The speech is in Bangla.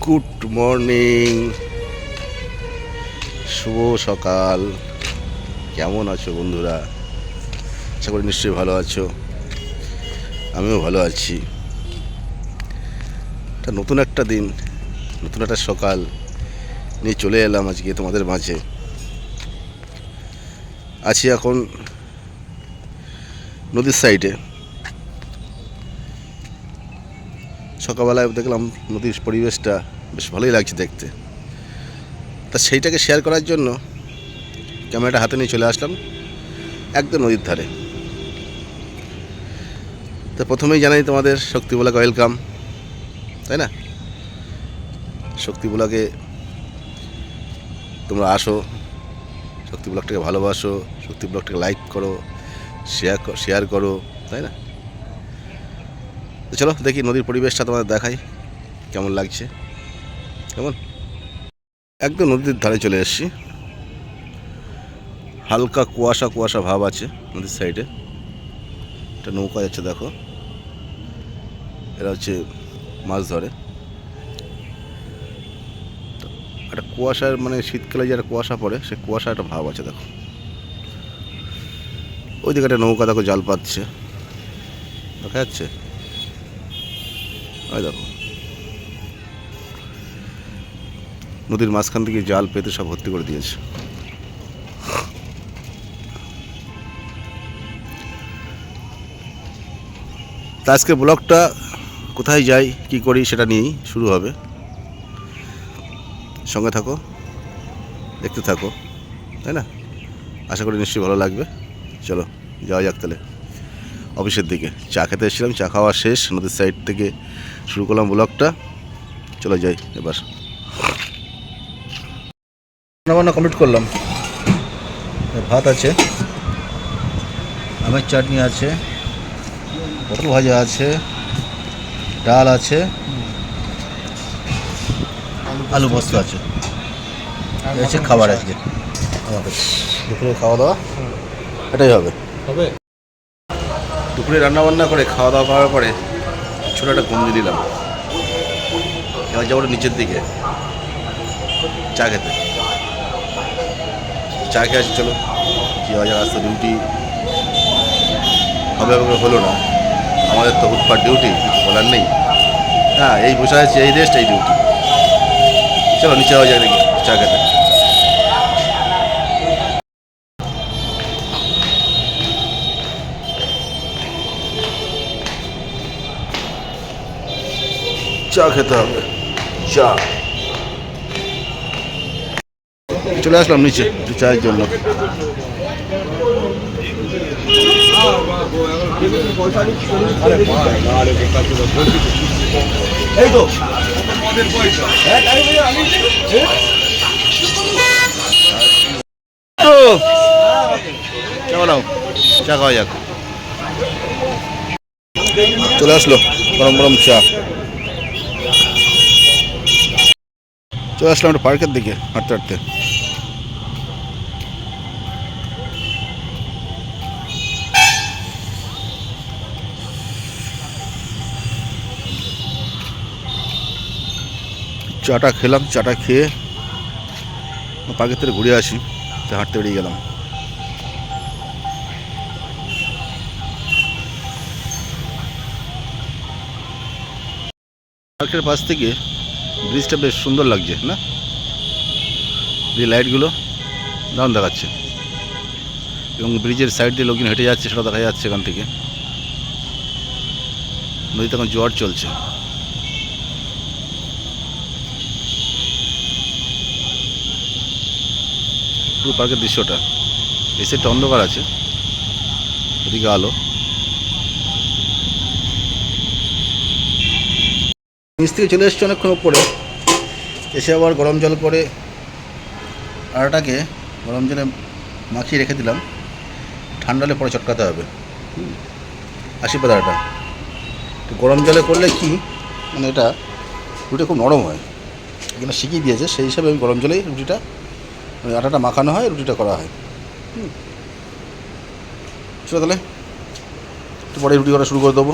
গুড মর্নিং, শুভ সকাল। কেমন আছো বন্ধুরা? আশা করি নিশ্চয়ই ভালো আছো। আমিও ভালো আছি। নতুন একটা দিন, নতুন একটা সকাল নিয়ে চলে এলাম আজকে তোমাদের মাঝে। আছি এখন নদীর সাইডে। সকালবেলায় দেখলাম নদীর পরিবেশটা বেশ ভালোই লাগছে দেখতে। তা সেইটাকে শেয়ার করার জন্য ক্যামেরাটা হাতে নিয়ে চলে আসলাম একদম নদীর ধারে। তো প্রথমেই জানাই তোমাদের শক্তিবলাকে ওয়েলকাম, তাই না? শক্তিবলাকে তোমরা আসো, শক্তি ব্লগটাকে ভালোবাসো, শক্তি ব্লগটাকে লাইক করো, শেয়ার করো, তাই না? তো চলো দেখি নদীর পরিবেশটা তোমাদের দেখাই কেমন লাগছে। কেমন একদম নদীর ধারে চলে এসেছি। হালকা কুয়াশা কুয়াশা ভাব আছে নদীর সাইডে। একটা নৌকা যাচ্ছে, দেখো। এরা হচ্ছে মাছ ধরে। একটা কুয়াশার মানে শীতকালে যে একটা কুয়াশা পড়ে, সে কুয়াশা একটা ভাব আছে, দেখো। ওই দিকে একটা নৌকা দেখো জাল পাচ্ছে, দেখা যাচ্ছে। ওই দেখো নদীর মাঝখান থেকে জাল পেতে সব ভর্তি করে দিয়েছে। তা আজকে ব্লগটা কোথায় যাই কি করি সেটা নিয়েই শুরু হবে। সঙ্গে থাকো, দেখতে থাকো, তাই না? আশা করি নিশ্চয়ই ভালো লাগবে। চলো যাওয়া যাক তাহলে অফিসের দিকে। চা খেতে এসেছিলাম, চা খাওয়া শেষ, নদীর সাইড থেকে শুরু করলাম ব্লগটা। চলো যাই এবার। রান্নাবান্না কমপ্লিট করলাম। ভাত আছে, আমের চাটনি আছে, পটল ভাজা আছে, ডাল আছে, আলু পোস্ত আছে। এই হচ্ছে খাবার আজকে আমাদের দুপুরে খাওয়া দাওয়া এটাই হবে। দুপুরে রান্নাবান্না করে খাওয়া দাওয়া করার পরে ছোটো একটা ঘুম দিয়ে দিলাম। এবার যাবো নিচের দিকে চা খেতে। চা খেয়ে আসি, চলো কী হয়। আসতে ডিউটি হবে হলো না, আমাদের তো হুটপাট ডিউটি, কিছু বলার নেই। হ্যাঁ, এই বসে আছে, এই রেস্ট, এই ডিউটি। চলো নিচে হয়ে যায় দেখি চা খেতে। চা খেতে হবে, চা। চলে আসলাম নিচে চায়ের জন্য। এই তো কেমন চা খাওয়া যাক। চলে আসলো গরম গরম চা। চলে আসলাম একটা পার্কের দিকে হাঁটতে হাঁটতে। চাটা খেলাম, চাটা খেয়ে পার্কের থেকে ঘুরে আসি, তো হাঁটতে বেরিয়ে গেলাম। পার্কের পাশ থেকে ব্রিজটা বেশ সুন্দর লাগছে না? এই লাইটগুলো দারুণ দেখাচ্ছে, এবং ব্রিজের সাইড দিয়ে লোকজন হেঁটে যাচ্ছে, সেটা দেখা যাচ্ছে এখান থেকে। নদীতে এখন জোয়ার চলছে। পুরো পার্কের দৃশ্যটা, এই সাইডটা অন্ধকার আছে, এদিকে আলো। নিচ থেকে চলে এসছে অনেকক্ষণ উপরে, এসে আবার গরম জল করে আটাটাকে গরম জলে মাখিয়ে রেখে দিলাম। ঠান্ডা হলে পরে চটকাতে হবে। আশীর্বাদ আটা গরম জলে করলে কি মানে এটা রুটি খুব নরম হয়, এখানে শিখিয়ে দিয়েছে, সেই হিসাবে আমি গরম জলেই রুটিটা মানে আটাটা মাখানো হয়, রুটিটা করা হয়। চলো তাহলে একটু পরে রুটি করা শুরু করে দেবো।